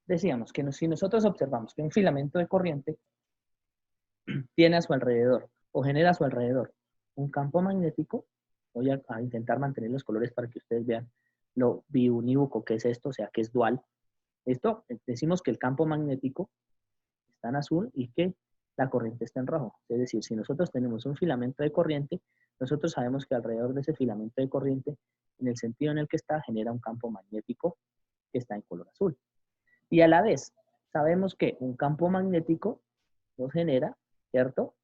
decíamos que si nosotros observamos que un filamento de corriente tiene a su alrededor o genera a su alrededor un campo magnético, voy a intentar mantener los colores para que ustedes vean lo biunívoco que es esto, o sea que es dual. Esto decimos que el campo magnético está en azul y que la corriente está en rojo. Es decir, si nosotros tenemos un filamento de corriente, nosotros sabemos que alrededor de ese filamento de corriente, en el sentido en el que está, genera un campo magnético que está en color azul. Y a la vez, sabemos que un campo magnético nos genera, ¿cierto?,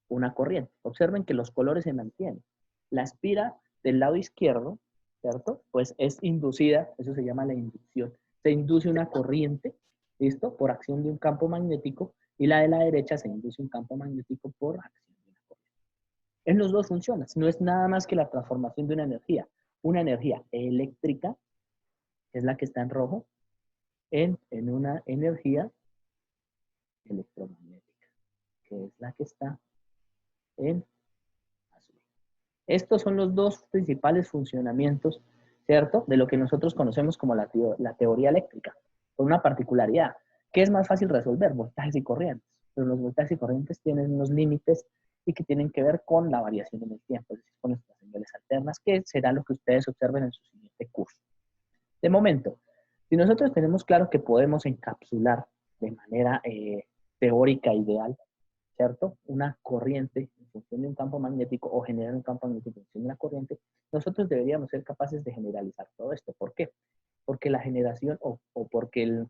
una corriente. Observen que los colores se mantienen. La espira del lado izquierdo, ¿cierto?, pues es inducida, eso se llama la inducción. Se induce una corriente, ¿listo?, por acción de un campo magnético, y la de la derecha se induce un campo magnético por acción de una corriente. En los dos funciona, no es nada más que la transformación de una energía eléctrica, que es la que está en rojo, en una energía electromagnética, que es la que está en azul. Estos son los dos principales funcionamientos, ¿cierto?, de lo que nosotros conocemos como la teoría eléctrica, con una particularidad, que es más fácil resolver, voltajes y corrientes, pero los voltajes y corrientes tienen unos límites y que tienen que ver con la variación en el tiempo, es decir, con nuestras señales alternas, que será lo que ustedes observen en su siguiente curso. De momento, si nosotros tenemos claro que podemos encapsular de manera teórica ideal, ¿cierto?, una corriente en función de un campo magnético o generar un campo magnético en función de una corriente, nosotros deberíamos ser capaces de generalizar todo esto. ¿Por qué? Porque la generación o porque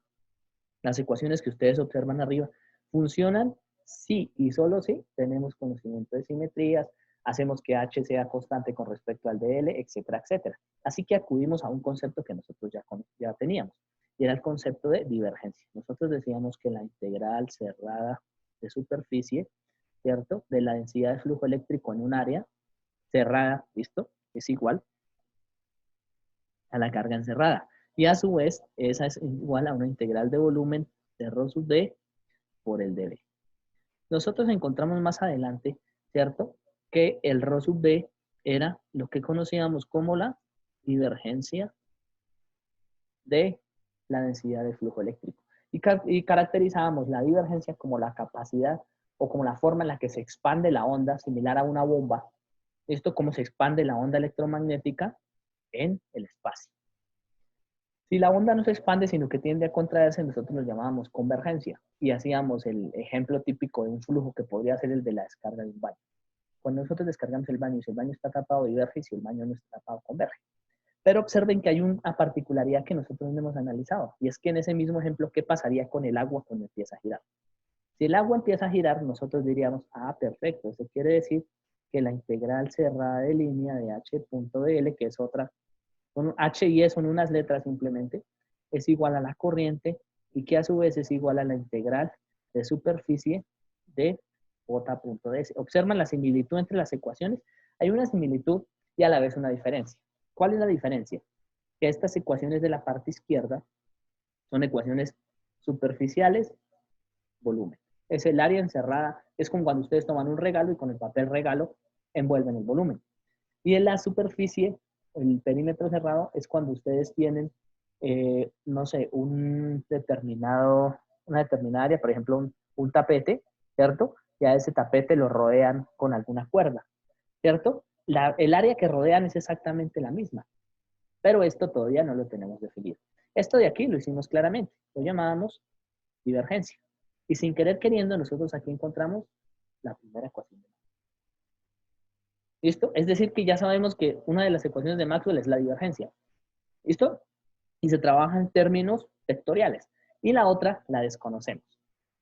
las ecuaciones que ustedes observan arriba funcionan si y solo si tenemos conocimiento de simetrías, hacemos que H sea constante con respecto al dl, etcétera, etcétera. Así que acudimos a un concepto que nosotros ya teníamos, y era el concepto de divergencia. Nosotros decíamos que la integral cerrada de superficie, ¿cierto?, de la densidad de flujo eléctrico en un área cerrada, ¿listo?, es igual a la carga encerrada. Y a su vez, esa es igual a una integral de volumen de ρ sub d por el dv. Nosotros encontramos más adelante, ¿cierto?, que el ρ sub d era lo que conocíamos como la divergencia de la densidad de flujo eléctrico. Y caracterizábamos la divergencia como la capacidad o como la forma en la que se expande la onda, similar a una bomba. Esto como se expande la onda electromagnética en el espacio. Si la onda no se expande, sino que tiende a contraerse, nosotros lo llamábamos convergencia. Y hacíamos el ejemplo típico de un flujo que podría ser el de la descarga de un baño. Cuando nosotros descargamos el baño, si el baño está tapado, diverge, y si el baño no está tapado, converge. Pero observen que hay una particularidad que nosotros no hemos analizado, y es que en ese mismo ejemplo, ¿qué pasaría con el agua cuando empieza a girar? Si el agua empieza a girar, nosotros diríamos, ah, perfecto, eso quiere decir que la integral cerrada de línea de h.dl, que es otra, h y e son unas letras simplemente, es igual a la corriente, y que a su vez es igual a la integral de superficie de j.ds. Observan la similitud entre las ecuaciones. Hay una similitud y a la vez una diferencia. ¿Cuál es la diferencia? Que estas ecuaciones de la parte izquierda son ecuaciones superficiales, volumen. Es el área encerrada, es como cuando ustedes toman un regalo y con el papel regalo envuelven el volumen. Y en la superficie, el perímetro cerrado, es cuando ustedes tienen, no sé, una determinada área, por ejemplo, un tapete, ¿cierto? Y a ese tapete lo rodean con alguna cuerda, ¿cierto? El área que rodean es exactamente la misma, pero esto todavía no lo tenemos definido. Esto de aquí lo hicimos claramente, lo llamábamos divergencia. Y sin querer queriendo, nosotros aquí encontramos la primera ecuación de Maxwell. ¿Listo? Es decir, que ya sabemos que una de las ecuaciones de Maxwell es la divergencia. ¿Listo? Y se trabaja en términos vectoriales. Y la otra la desconocemos.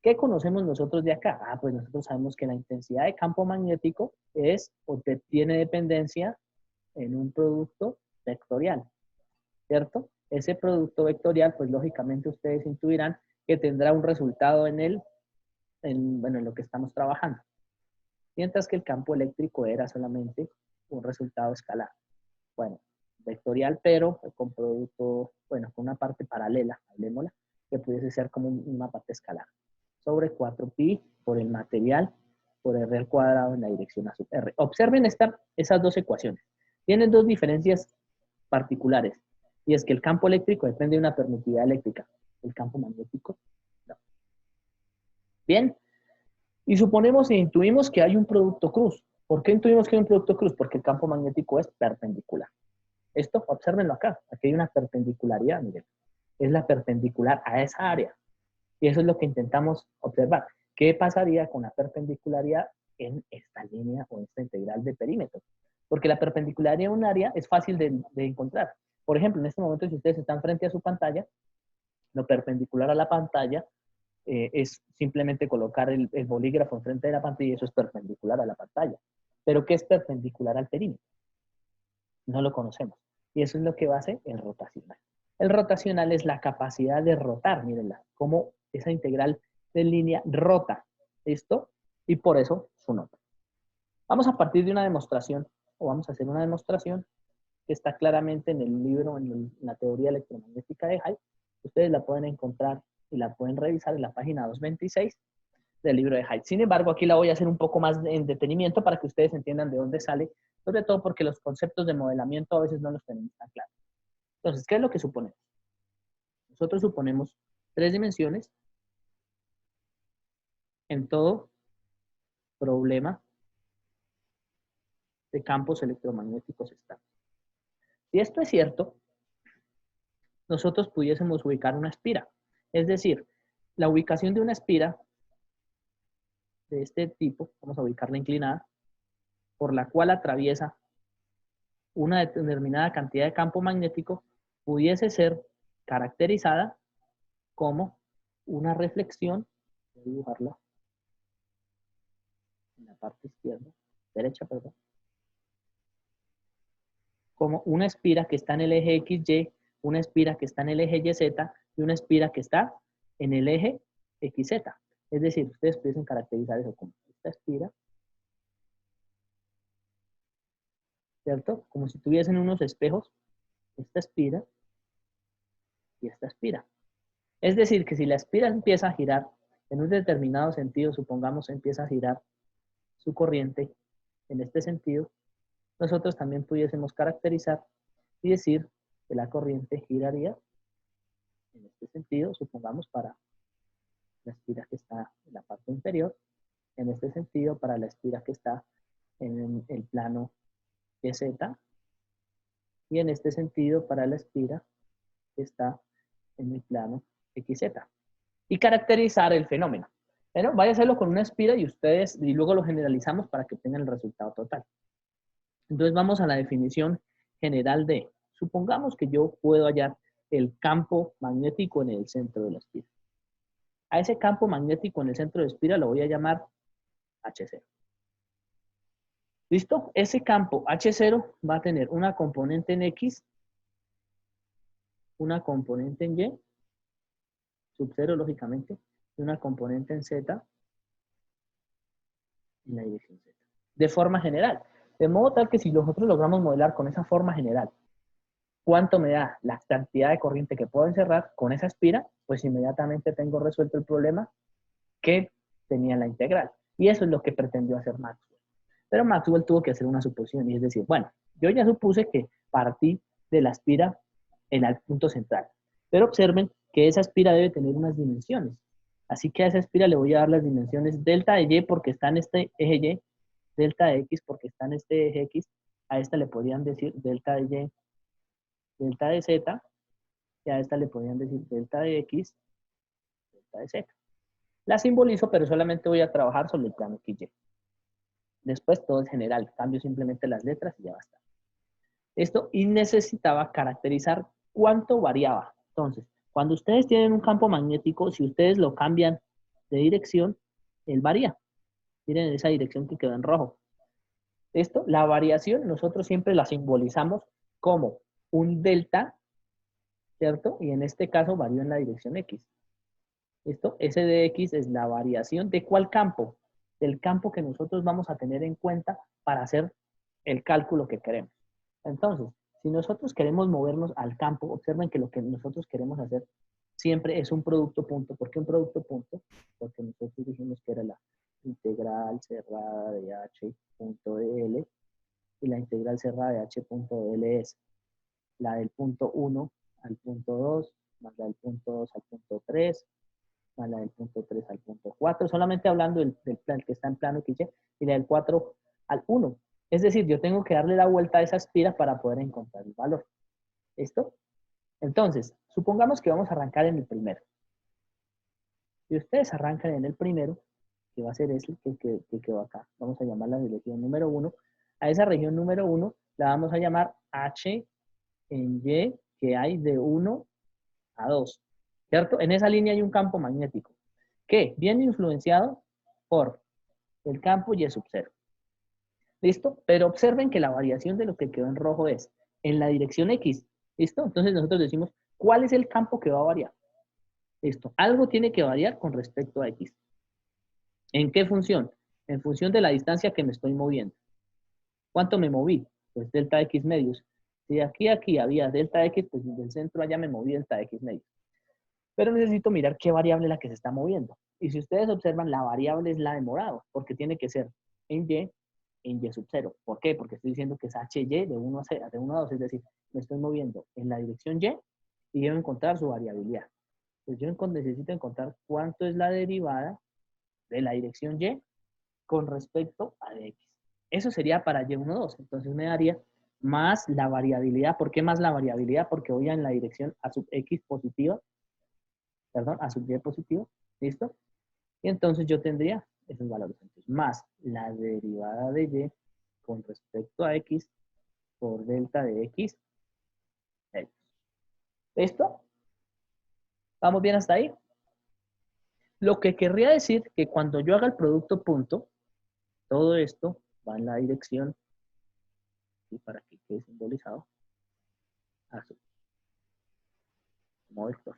¿Qué conocemos nosotros de acá? Ah, pues nosotros sabemos que la intensidad de campo magnético es o tiene dependencia en un producto vectorial, ¿cierto? Ese producto vectorial, pues lógicamente ustedes intuirán que tendrá un resultado en lo que estamos trabajando. Mientras que el campo eléctrico era solamente un resultado escalar. Bueno, vectorial, pero con producto, bueno, con una parte paralela, hablemosla, que pudiese ser como una parte escalar. Sobre 4pi por el material por r al cuadrado en la dirección a sub r. Observen esas dos ecuaciones. Tienen dos diferencias particulares. Y es que el campo eléctrico depende de una permitividad eléctrica. el campo magnético? No. Bien, y suponemos e intuimos que hay un producto cruz. ¿Por qué intuimos que hay un producto cruz? Porque el campo magnético es perpendicular. Esto, obsérvenlo acá, aquí hay una perpendicularidad, miren, es la perpendicular a esa área. Y eso es lo que intentamos observar. ¿Qué pasaría con la perpendicularidad en esta línea o en esta integral de perímetro? Porque la perpendicularidad en un área es fácil de encontrar. Por ejemplo, en este momento, si ustedes están frente a su pantalla, lo perpendicular a la pantalla es simplemente colocar el bolígrafo enfrente de la pantalla y eso es perpendicular a la pantalla. ¿Pero qué es perpendicular al perímetro? No lo conocemos. Y eso es lo que va a hacer el rotacional. El rotacional es la capacidad de rotar, mírenla, cómo esa integral de línea rota. ¿Listo? Y por eso su nombre. Vamos a partir de una demostración, o vamos a hacer una demostración que está claramente en el libro, en la teoría electromagnética de High. Ustedes la pueden encontrar y la pueden revisar en la página 226 del libro de High. Sin embargo, aquí la voy a hacer un poco más en detenimiento para que ustedes entiendan de dónde sale, sobre todo porque los conceptos de modelamiento a veces no los tenemos tan claros. Entonces, ¿qué es lo que suponemos? Nosotros suponemos 3 dimensiones en todo problema de campos electromagnéticos estáticos. Si esto es cierto, nosotros pudiésemos ubicar una espira. Es decir, la ubicación de una espira de este tipo, vamos a ubicarla inclinada, por la cual atraviesa una determinada cantidad de campo magnético, pudiese ser caracterizada como una reflexión, voy a dibujarla en la parte izquierda, derecha, perdón, como una espira que está en el eje XY, una espira que está en el eje YZ y una espira que está en el eje XZ. Es decir, ustedes pueden caracterizar eso como esta espira, ¿cierto? Como si tuviesen unos espejos, esta espira y esta espira. Es decir, que si la espira empieza a girar en un determinado sentido, supongamos empieza a girar su corriente en este sentido, nosotros también pudiésemos caracterizar y decir que la corriente giraría en este sentido, supongamos para la espira que está en la parte inferior, en este sentido para la espira que está en el plano YZ y en este sentido para la espira que está en el plano XZ. Y caracterizar el fenómeno. Pero vaya a hacerlo con una espira y ustedes, y luego lo generalizamos para que tengan el resultado total. Entonces vamos a la definición general de, supongamos que yo puedo hallar el campo magnético en el centro de la espira. A ese campo magnético en el centro de la espira lo voy a llamar H0. ¿Listo? Ese campo H0 va a tener una componente en X, una componente en Y, sub 0 lógicamente, y una componente en Z, en la dirección Z. De forma general. De modo tal que si nosotros logramos modelar con esa forma general, ¿cuánto me da la cantidad de corriente que puedo encerrar con esa espira? Pues inmediatamente tengo resuelto el problema que tenía la integral. Y eso es lo que pretendió hacer Maxwell. Pero Maxwell tuvo que hacer una suposición y es decir, bueno, yo ya supuse que partí de la espira en el punto central. Pero observen que esa espira debe tener unas dimensiones. Así que a esa espira le voy a dar las dimensiones delta de Y porque está en este eje Y, delta de X porque está en este eje X, a esta le podrían decir delta de Y, delta de Z, y a esta le podrían decir delta de X, delta de Z. La simbolizo, pero solamente voy a trabajar sobre el plano XY. Después todo es general, cambio simplemente las letras y ya basta. Esto y necesitaba caracterizar cuánto variaba. Entonces, cuando ustedes tienen un campo magnético, si ustedes lo cambian de dirección, él varía. Miren esa dirección que quedó en rojo. Esto, la variación, nosotros siempre la simbolizamos como un delta, ¿cierto? Y en este caso varió en la dirección X. Esto, S de X es la variación de ¿cuál campo? Del campo que nosotros vamos a tener en cuenta para hacer el cálculo que queremos. Entonces, si nosotros queremos movernos al campo, observen que lo que nosotros queremos hacer siempre es un producto punto. ¿Por qué un producto punto? Porque nosotros dijimos que era la integral cerrada de h punto de L y la integral cerrada de h punto de L es la del punto 1 al punto 2 más la del punto 2 al punto 3, más la del punto 3 al punto 4, solamente hablando del plan que está en plano XY, y la del 4 al 1. Es decir, yo tengo que darle la vuelta a esa espira para poder encontrar el valor. ¿Listo? Entonces, supongamos que vamos a arrancar en el primero. Si ustedes arrancan en el primero, que va a ser ese que quedó acá, vamos a llamar la región número 1. A esa región número 1 la vamos a llamar H en Y, que hay de 1 a 2. ¿Cierto? En esa línea hay un campo magnético que viene influenciado por el campo Y sub 0. ¿Listo? Pero observen que la variación de lo que quedó en rojo es en la dirección X. ¿Listo? Entonces nosotros decimos, ¿cuál es el campo que va a variar? Listo. Algo tiene que variar con respecto a X. ¿En qué función? En función de la distancia que me estoy moviendo. ¿Cuánto me moví? Pues delta X medios. Si de aquí a aquí había delta X, pues del centro allá me moví delta X medios. Pero necesito mirar qué variable es la que se está moviendo. Y si ustedes observan, la variable es la de morado, porque tiene que ser en Y sub 0. ¿Por qué? Porque estoy diciendo que es HY de 1 a 2, es decir, me estoy moviendo en la dirección Y y debo encontrar su variabilidad. Pues yo necesito encontrar cuánto es la derivada de la dirección Y con respecto a X. Eso sería para Y1,2. Entonces me daría más la variabilidad. ¿Por qué más la variabilidad? Porque voy en la dirección a sub X positiva, perdón, a sub Y positivo. ¿Listo? Y entonces yo tendría esos valores. Entonces, más la derivada de Y con respecto a X por delta de X. ¿Listo? ¿Vamos bien hasta ahí? Lo que querría decir que cuando yo haga el producto punto, todo esto va en la dirección, y para que quede simbolizado, azul, como vector.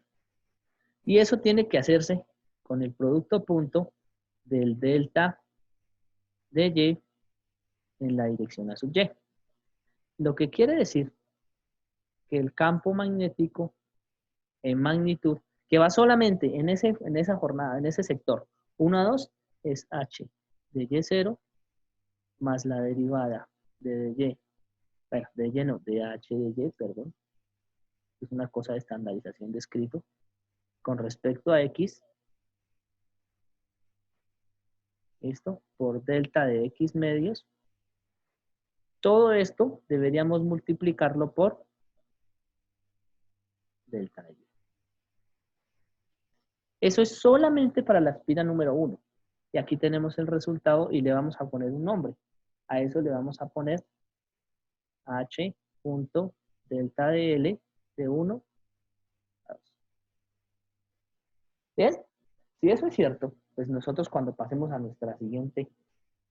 Y eso tiene que hacerse con el producto punto del delta de Y en la dirección a sub Y. Lo que quiere decir que el campo magnético en magnitud, que va solamente en esa jornada, en ese sector 1 a 2, es H de Y0 más la derivada de Y, bueno, de Y no, de H de Y, perdón, es una cosa de estandarización de escrito, con respecto a X, ¿listo? Por delta de X medios. Todo esto deberíamos multiplicarlo por delta de Y. Eso es solamente para la espira número 1. Y aquí tenemos el resultado y le vamos a poner un nombre. A eso le vamos a poner H punto delta de L de 1 a 2. ¿Bien? Si eso es cierto, pues nosotros cuando pasemos a nuestro siguiente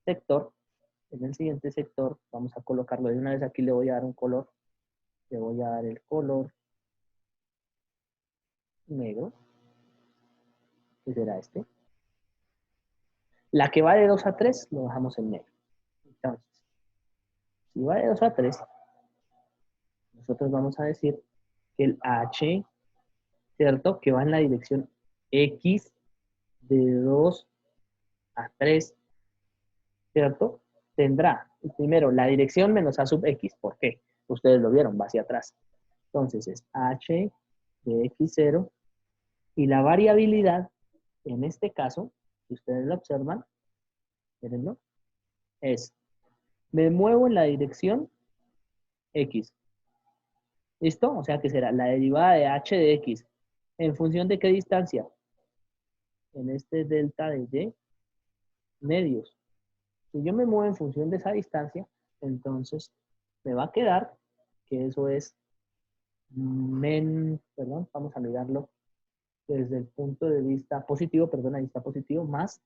sector, en el siguiente sector vamos a colocarlo de una vez. Aquí le voy a dar un color. Le voy a dar el color negro, que será este. La que va de 2 a 3 lo dejamos en negro. Entonces, si va de 2 a 3, nosotros vamos a decir que el H, ¿cierto? Que va en la dirección X de 2 a 3, ¿cierto? Tendrá, primero, la dirección menos A sub X. ¿Por qué? Ustedes lo vieron, va hacia atrás. Entonces es H de X0 y la variabilidad, en este caso, si ustedes lo observan, mírenlo, es, me muevo en la dirección X. ¿Listo? O sea que será la derivada de H de X. ¿En función de qué distancia? En este delta de Y medios. Si yo me muevo en función de esa distancia, entonces me va a quedar que eso es perdón, vamos a mirarlo desde el punto de vista positivo, perdón, ahí está positivo, más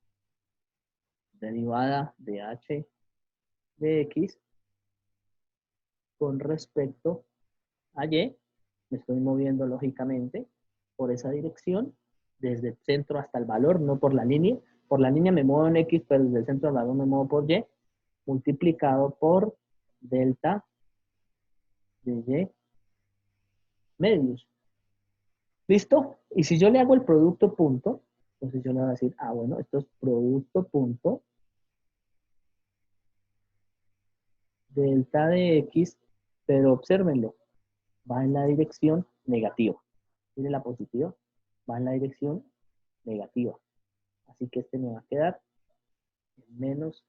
derivada de H de X con respecto a Y. Me estoy moviendo lógicamente por esa dirección, desde el centro hasta el valor, no por la línea. Por la línea me muevo en X, pero desde el centro al valor me muevo por Y, multiplicado por delta de Y medios. ¿Listo? Y si yo le hago el producto punto, entonces yo le voy a decir, ah, bueno, esto es producto punto delta de X, pero obsérvenlo, va en la dirección negativa. Mire la positiva, va en la dirección negativa. Así que este me va a quedar en menos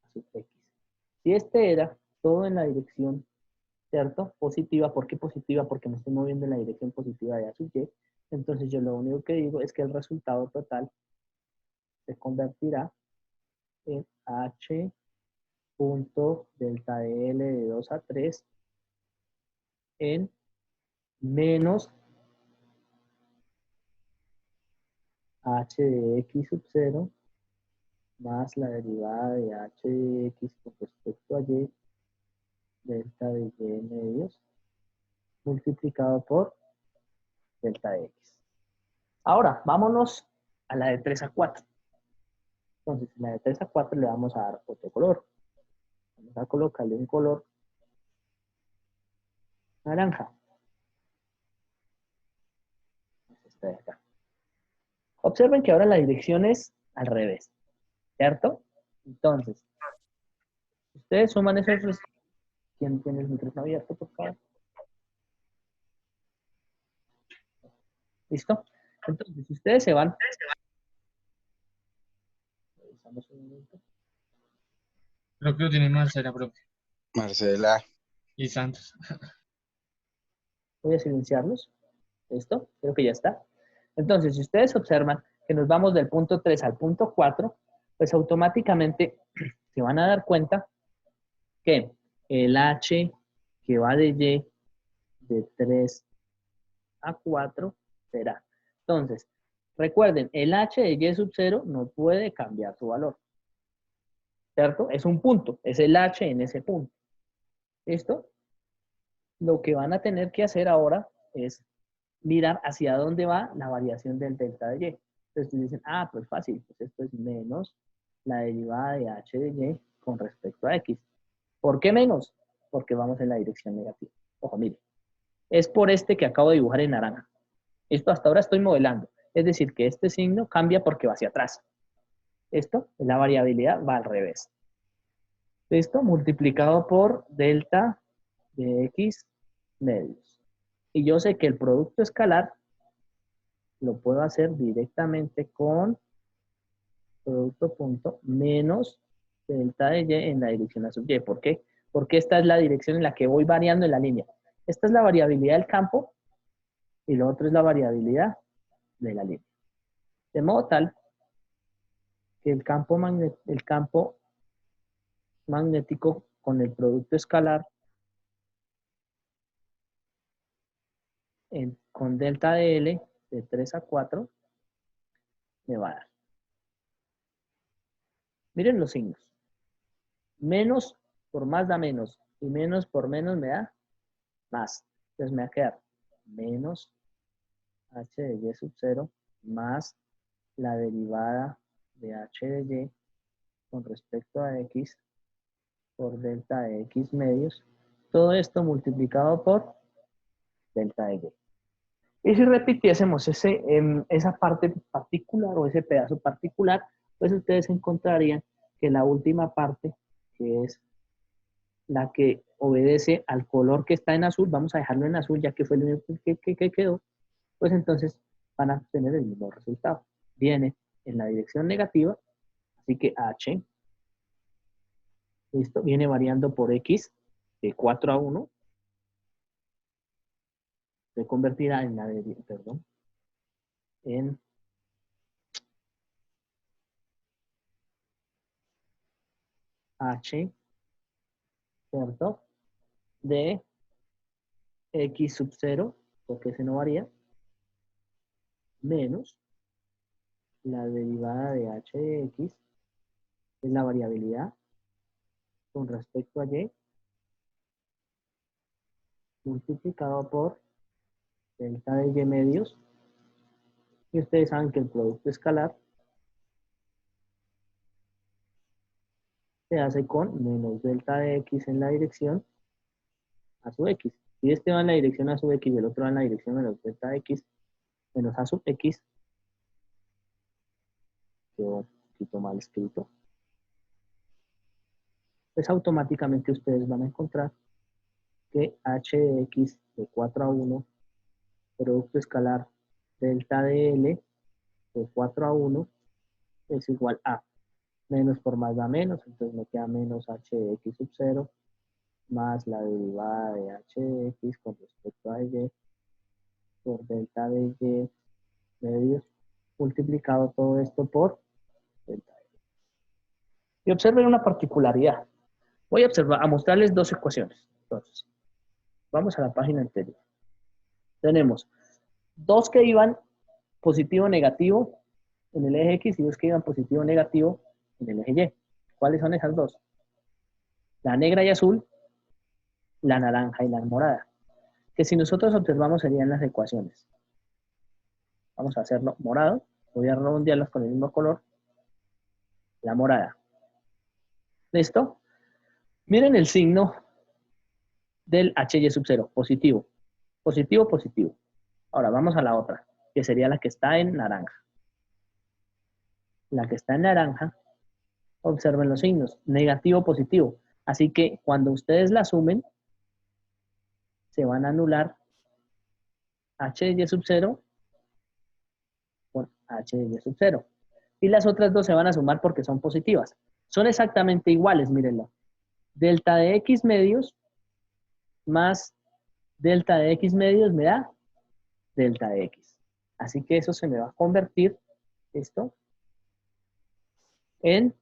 a sub x. Si este era todo en la dirección, ¿cierto? Positiva, ¿por qué positiva? Porque me estoy moviendo en la dirección positiva de a sub y. Entonces yo lo único que digo es que el resultado total se convertirá en h punto delta de L de 2 a 3 en menos h de x sub 0 más la derivada de h de x con respecto a y delta de y medios multiplicado por delta de x. Ahora, vámonos a la de 3 a 4. Entonces, en la de 3 a 4 le vamos a dar otro color. Vamos a colocarle un color naranja. Este de acá. Observen que ahora la dirección es al revés, ¿cierto? Entonces, ustedes suman esos... ¿Quién tiene el micrófono abierto, por favor? ¿Listo? Entonces, si ustedes se van... Revisamos un momento. Creo que lo tiene Marcela, profe. Marcela. Y Santos. Voy a silenciarlos. ¿Listo? Creo que ya está. Entonces, si ustedes observan que nos vamos del punto 3 al punto 4, pues automáticamente se van a dar cuenta que el h que va de y de 3 a 4 será. Entonces, recuerden, el h de y sub 0 no puede cambiar su valor. ¿Cierto? Es un punto, es el h en ese punto. ¿Listo? Lo que van a tener que hacer ahora es mirar hacia dónde va la variación del delta de y. Entonces dicen, ah, pues fácil, pues esto es menos la derivada de h de y con respecto a x. ¿Por qué menos? Porque vamos en la dirección negativa. Ojo, mire, es por este que acabo de dibujar en naranja. Esto hasta ahora estoy modelando. Es decir, que este signo cambia porque va hacia atrás. Esto, la variabilidad va al revés. Esto multiplicado por delta de x medios. Y yo sé que el producto escalar lo puedo hacer directamente con producto punto menos delta de y en la dirección a sub y. ¿Por qué? Porque esta es la dirección en la que voy variando en la línea. Esta es la variabilidad del campo y lo otro es la variabilidad de la línea. De modo tal que el campo magnético con el producto escalar con delta de L de 3 a 4 me va a dar. Miren los signos. Menos por más da menos y menos por menos me da más. Entonces me va a quedar menos h de y sub 0 más la derivada de h de y con respecto a x por delta de x medios. Todo esto multiplicado por delta de y. Y si repitiésemos esa parte particular o ese pedazo particular, pues ustedes encontrarían que la última parte, que es la que obedece al color que está en azul, vamos a dejarlo en azul ya que fue el único que quedó, pues entonces van a tener el mismo resultado. Viene en la dirección negativa, así que h, listo, viene variando por x de 4 a 1, se convertirá en la perdón, en h, ¿cierto? De x sub 0, porque ese no varía, menos la derivada de h de x, es la variabilidad con respecto a y, multiplicado por delta de y medios, y ustedes saben que el producto escalar se hace con menos delta de x en la dirección a sub x. Si este va en la dirección a sub x y el otro va en la dirección menos delta de x menos a sub x, quedó un poquito mal escrito, pues automáticamente ustedes van a encontrar que h de x de 4 a 1 producto escalar delta de L de 4 a 1 es igual a menos por más da menos, entonces me queda menos h de x sub 0 más la derivada de h de x con respecto a y por delta de y medios multiplicado todo esto por delta de y. Y observen una particularidad. Voy a mostrarles dos ecuaciones. Entonces, vamos a la página anterior. Tenemos dos que iban positivo negativo en el eje X y dos que iban positivo negativo en el eje Y. ¿Cuáles son esas dos? La negra y azul, la naranja y la morada. Que si nosotros observamos serían las ecuaciones. Vamos a hacerlo morado. Voy a redondearlas con el mismo color. La morada. ¿Listo? Miren el signo del HY sub 0, positivo. Positivo, positivo. Ahora vamos a la otra, que sería la que está en naranja. La que está en naranja, observen los signos, negativo, positivo. Así que cuando ustedes la sumen, se van a anular HY sub 0 con HY sub 0. Y las otras dos se van a sumar porque son positivas. Son exactamente iguales, mírenlo. Delta de X medios más delta de X medios me da delta de X. Así que eso se me va a convertir, esto, en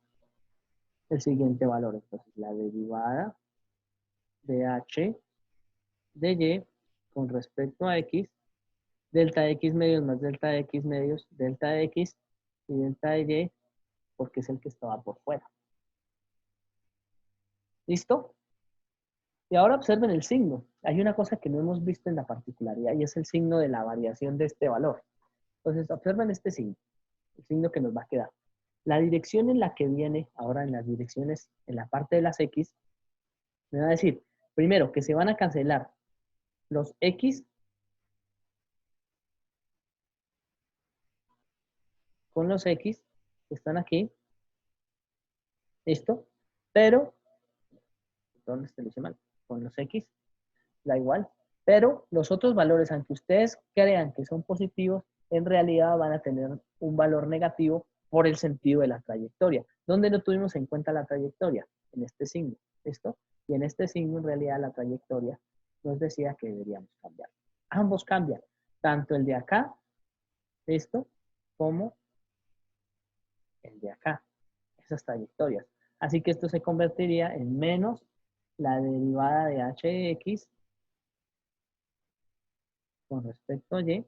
el siguiente valor. Entonces, la derivada de h de y con respecto a x, delta de x medios más delta de x medios, delta de x y delta de y, porque es el que estaba por fuera. ¿Listo? Y ahora observen el signo. Hay una cosa que no hemos visto en la particularidad y es el signo de la variación de este valor. Entonces, observen este signo, el signo que nos va a quedar. La dirección en la que viene, ahora en las direcciones, en la parte de las X, me va a decir, primero, que se van a cancelar los X con los X, que están aquí, ¿listo? Pero, ¿dónde se lo hice mal? Con los X, da igual. Pero los otros valores, aunque ustedes crean que son positivos, en realidad van a tener un valor negativo por el sentido de la trayectoria. ¿Dónde no tuvimos en cuenta la trayectoria? En este signo, ¿listo? Y en este signo, en realidad, la trayectoria nos decía que deberíamos cambiar. Ambos cambian, tanto el de acá, ¿listo? Como el de acá, esas trayectorias. Así que esto se convertiría en menos la derivada de h de x con respecto a y,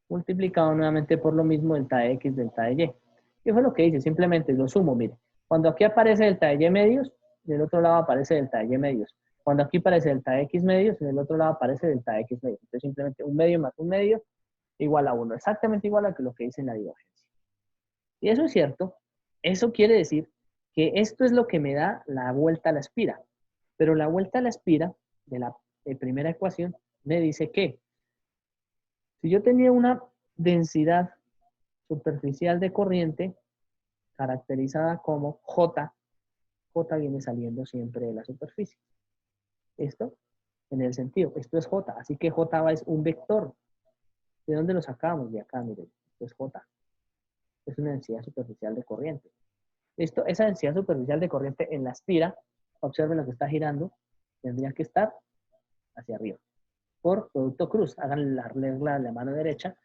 multiplicado nuevamente por lo mismo delta de x, delta de y. ¿Qué fue lo que hice? Simplemente lo sumo, mire. Cuando aquí aparece delta de y medios, del otro lado aparece delta de y medios. Cuando aquí aparece delta de x medios, en el otro lado aparece delta de x medios. Entonces simplemente un medio más un medio igual a 1. Exactamente igual a lo que dice en la divergencia. Y eso es cierto. Eso quiere decir que esto es lo que me da la vuelta a la espira. Pero la vuelta a la espira de la primera ecuación me dice que si yo tenía una densidad superficial de corriente caracterizada como J, J viene saliendo siempre de la superficie. Esto en el sentido, esto es J, así que J es un vector. ¿De dónde lo sacamos? De acá, miren, esto es J. Es una densidad superficial de corriente. Esa densidad superficial de corriente en la espira, observen lo que está girando, tendría que estar hacia arriba. Por producto cruz, hagan la regla de la mano derecha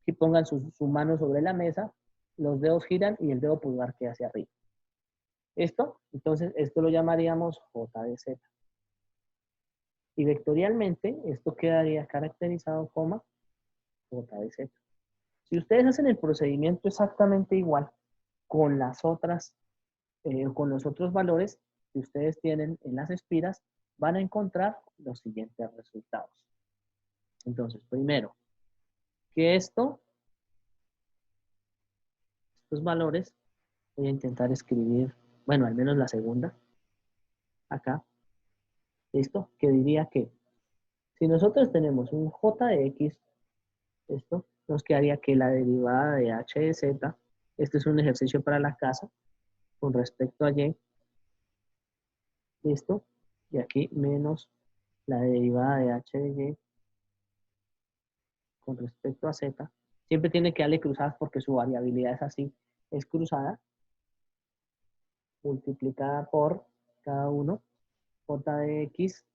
y pongan su mano sobre la mesa, los dedos giran y el dedo pulgar queda hacia arriba. ¿Esto? Entonces, esto lo llamaríamos J de Z. Y vectorialmente, esto quedaría caracterizado como J de Z. Si ustedes hacen el procedimiento exactamente igual con las otras, con los otros valores que ustedes tienen en las espiras, van a encontrar los siguientes resultados. Entonces, primero, que estos valores, voy a intentar escribir, bueno, al menos la segunda, acá, ¿listo? Que diría que si nosotros tenemos un j de x, esto nos quedaría que la derivada de h de z, este es un ejercicio para la casa, con respecto a y, ¿listo? Y aquí menos la derivada de h de y con respecto a z, siempre tiene que darle cruzadas porque su variabilidad es así, es cruzada, multiplicada por cada uno, j de x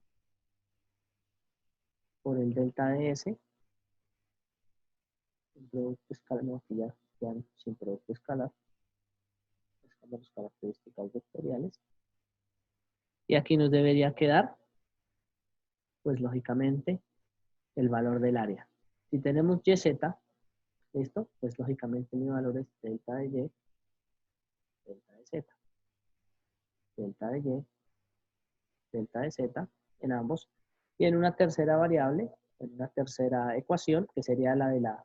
por el delta de s, sin producto escalar, no, aquí ya sin producto escalar, buscamos las características vectoriales, y aquí nos debería quedar, pues lógicamente, el valor del área. Si tenemos yz, ¿listo? Pues lógicamente mi valor es delta de y, delta de z, delta de y, delta de z en ambos, y en una tercera variable, en una tercera ecuación, que sería la de la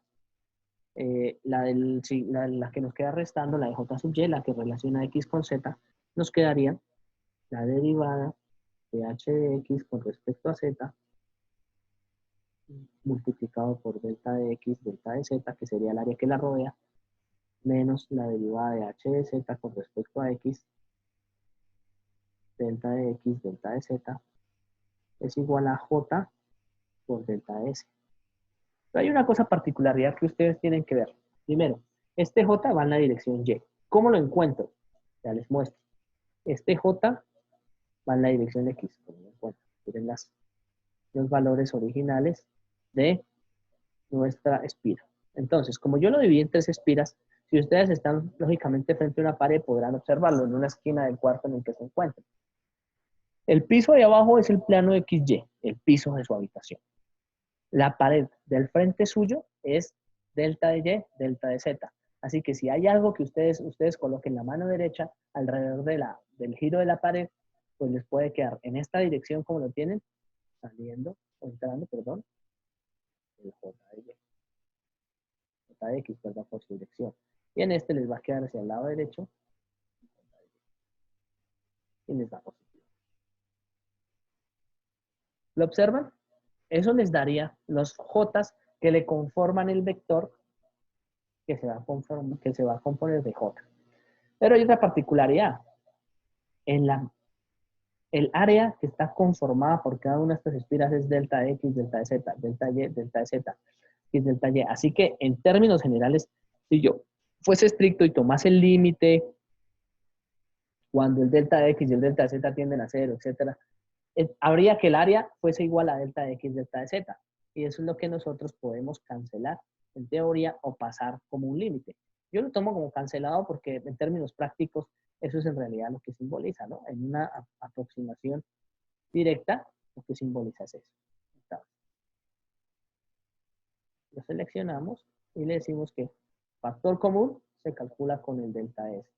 que nos queda restando, la de j sub y, la que relaciona x con z, nos quedaría la derivada de h de x con respecto a z multiplicado por delta de x, delta de z, que sería el área que la rodea, menos la derivada de h de z con respecto a x, delta de x, delta de z, es igual a j por delta de s. Pero hay una cosa particularidad que ustedes tienen que ver. Primero, este j va en la dirección y. ¿Cómo lo encuentro? Ya les muestro. Este j va en la dirección x. ¿Cómo lo encuentro? Miren los valores originales de nuestra espira. Entonces, como yo lo dividí en tres espiras, si ustedes están lógicamente frente a una pared, podrán observarlo en una esquina del cuarto en el que se encuentran. El piso de abajo es el plano XY, el piso de su habitación. La pared del frente suyo es delta de Y, delta de Z. Así que si hay algo que ustedes coloquen la mano derecha alrededor del giro de la pared, pues les puede quedar en esta dirección como lo tienen, saliendo, o entrando, perdón, el J de Y. J de X, perdón, por su dirección. Y en este les va a quedar hacia el lado derecho y les da positivo. ¿Lo observan? Eso les daría los J que le conforman el vector que se va a componer de J. Pero hay otra particularidad. El área que está conformada por cada una de estas espiras es delta X, delta de Z, delta Y, delta de Z, y delta Y. Así que en términos generales, si yo fuese estricto y tomase el límite cuando el delta de X y el delta de Z tienden a cero, etcétera, habría que el área fuese igual a delta de X, delta de Z. Y eso es lo que nosotros podemos cancelar en teoría o pasar como un límite. Yo lo tomo como cancelado porque en términos prácticos eso es en realidad lo que simboliza, ¿no? En una aproximación directa, lo que simboliza es eso. Lo seleccionamos y le decimos que factor común se calcula con el delta S.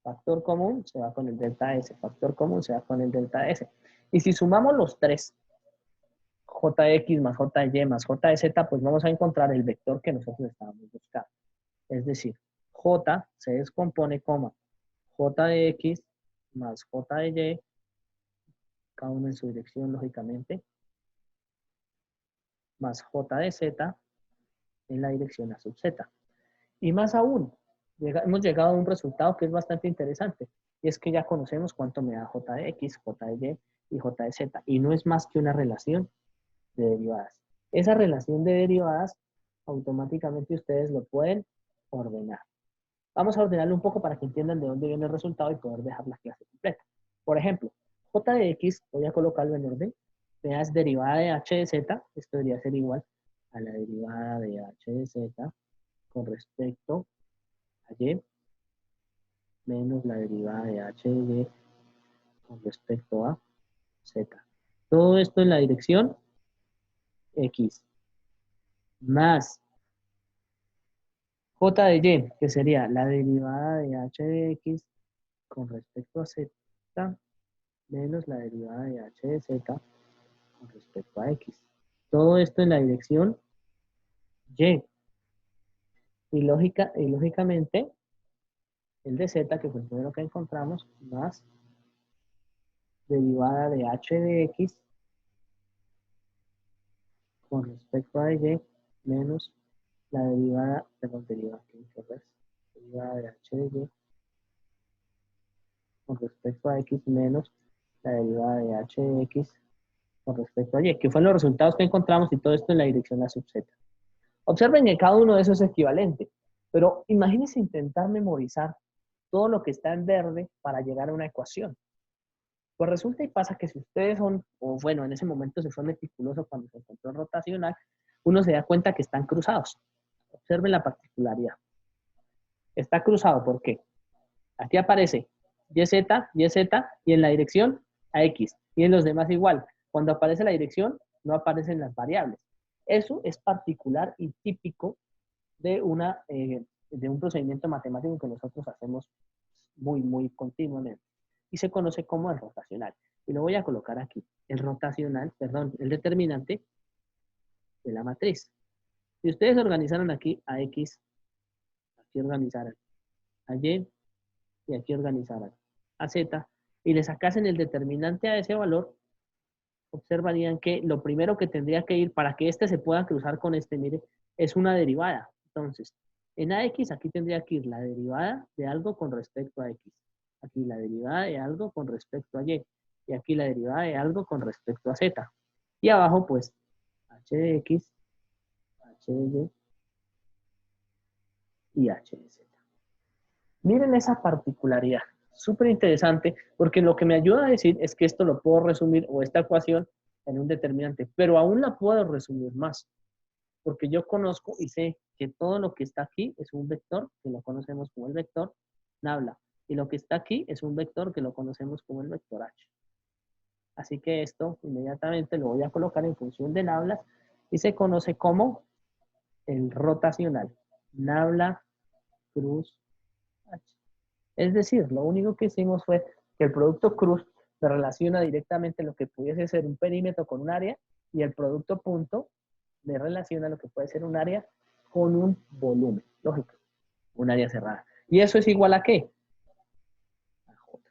Factor común se va con el delta S. Factor común se va con el delta S. Y si sumamos los tres, Jx más Jy más Jz, pues vamos a encontrar el vector que nosotros estábamos buscando. Es decir, J se descompone como J de X más J de Y, cada uno en su dirección, lógicamente, más J de Z en la dirección a sub Z. Y más aún, hemos llegado a un resultado que es bastante interesante, y es que ya conocemos cuánto me da J de X, J de Y y J de Z, y no es más que una relación de derivadas. Esa relación de derivadas, automáticamente ustedes lo pueden ordenar. Vamos a ordenarlo un poco para que entiendan de dónde viene el resultado y poder dejar la clase completa. Por ejemplo, J de X, voy a colocarlo en orden, me da derivada de H de Z, esto debería ser igual a la derivada de H de Z con respecto a Y menos la derivada de H de Y con respecto a Z. Todo esto en la dirección X más J de Y, que sería la derivada de H de X con respecto a Z menos la derivada de H de Z con respecto a X. Todo esto en la dirección Y. Y lógicamente, el de Z, que fue el primero que encontramos, más derivada de H de X con respecto a Y menos la derivada, perdón, derivada de H de Y con respecto a X menos la derivada de H de X con respecto a Y, que fueron los resultados que encontramos y todo esto en la dirección a sub Z. Observen que cada uno de esos es equivalente, pero imagínense intentar memorizar todo lo que está en verde para llegar a una ecuación. Pues resulta y pasa que si ustedes son, o bueno, en ese momento se fue meticuloso cuando se encontró el rotacional, uno se da cuenta que están cruzados. Observen la particularidad. Está cruzado, ¿por qué? Aquí aparece YZ, YZ, y en la dirección AX, y en los demás igual. Cuando aparece la dirección, no aparecen las variables. Eso es particular y típico de un procedimiento matemático que nosotros hacemos muy continuamente. Y se conoce como el rotacional. Y lo voy a colocar aquí. El rotacional, perdón, el determinante de la matriz. Si ustedes organizaron aquí a X, aquí organizaran a Y y aquí organizaran a Z, y le sacasen el determinante a ese valor, observarían que lo primero que tendría que ir para que este se pueda cruzar con este, mire, es una derivada. Entonces, en AX aquí tendría que ir la derivada de algo con respecto a X. Aquí la derivada de algo con respecto a Y. Y aquí la derivada de algo con respecto a Z. Y abajo, pues, h de X, h de Y y h de Z. Miren esa particularidad, súper interesante, porque lo que me ayuda a decir es que esto lo puedo resumir, o esta ecuación, en un determinante, pero aún la puedo resumir más, porque yo conozco y sé que todo lo que está aquí es un vector, que lo conocemos como el vector nabla, y lo que está aquí es un vector que lo conocemos como el vector h. Así que esto inmediatamente lo voy a colocar en función de nablas, y se conoce como el rotacional, nabla cruz h. Es decir, lo único que hicimos fue que el producto cruz se relaciona directamente lo que pudiese ser un perímetro con un área, y el producto punto le relaciona lo que puede ser un área con un volumen. Lógico, un área cerrada. ¿Y eso es igual a qué? A J.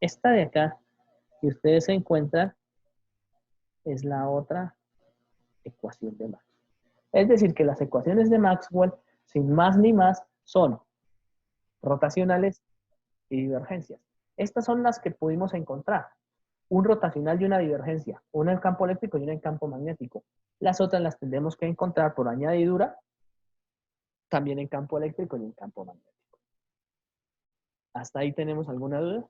Esta de acá, que ustedes se encuentran, es la otra ecuación de Maxwell. Es decir, que las ecuaciones de Maxwell, sin más ni más, son rotacionales y divergencias. Estas son las que pudimos encontrar. Un rotacional y una divergencia. Una en campo eléctrico y una en campo magnético. Las otras las tendremos que encontrar por añadidura, también en campo eléctrico y en campo magnético. ¿Hasta ahí tenemos alguna duda?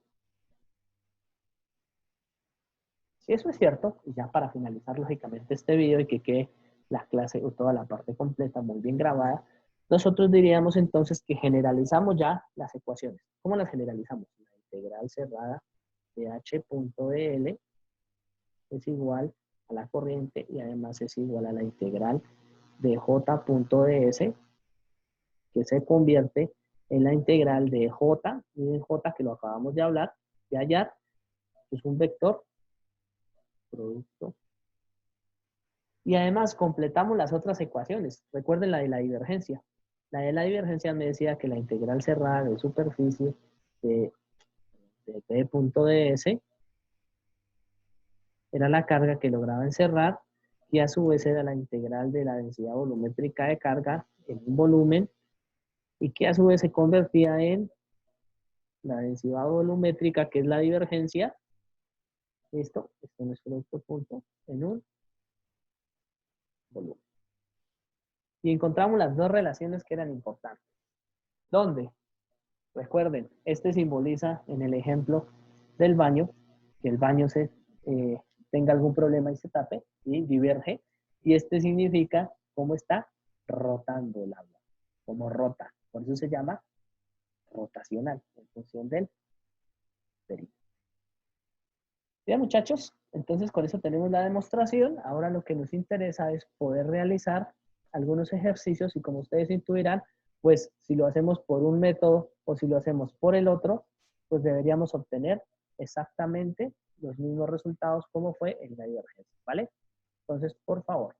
Si eso es cierto, y ya para finalizar lógicamente este video y que quede la clase o toda la parte completa muy bien grabada, nosotros diríamos entonces que generalizamos ya las ecuaciones. ¿Cómo las generalizamos? La integral cerrada de h.dl es igual a la corriente y además es igual a la integral de j.ds, que se convierte en la integral de j, miren j que lo acabamos de hablar, de hallar, que es un vector, producto. Y además completamos las otras ecuaciones. Recuerden la de la divergencia. La de la divergencia me decía que la integral cerrada de superficie de P.ds era la carga que lograba encerrar, y a su vez era la integral de la densidad volumétrica de carga en un volumen, y que a su vez se convertía en la densidad volumétrica, que es la divergencia. Esto es nuestro punto en un volumen. Y encontramos las dos relaciones que eran importantes. ¿Dónde? Recuerden, este simboliza en el ejemplo del baño, que el baño tenga algún problema y se tape, y diverge. Y este significa cómo está rotando el agua, cómo rota. Por eso se llama rotacional, en función del perímetro. Bien, muchachos, entonces con eso tenemos la demostración. Ahora lo que nos interesa es poder realizar algunos ejercicios, y como ustedes intuirán, pues si lo hacemos por un método o si lo hacemos por el otro, pues deberíamos obtener exactamente los mismos resultados como fue en la divergencia, ¿vale? Entonces, por favor,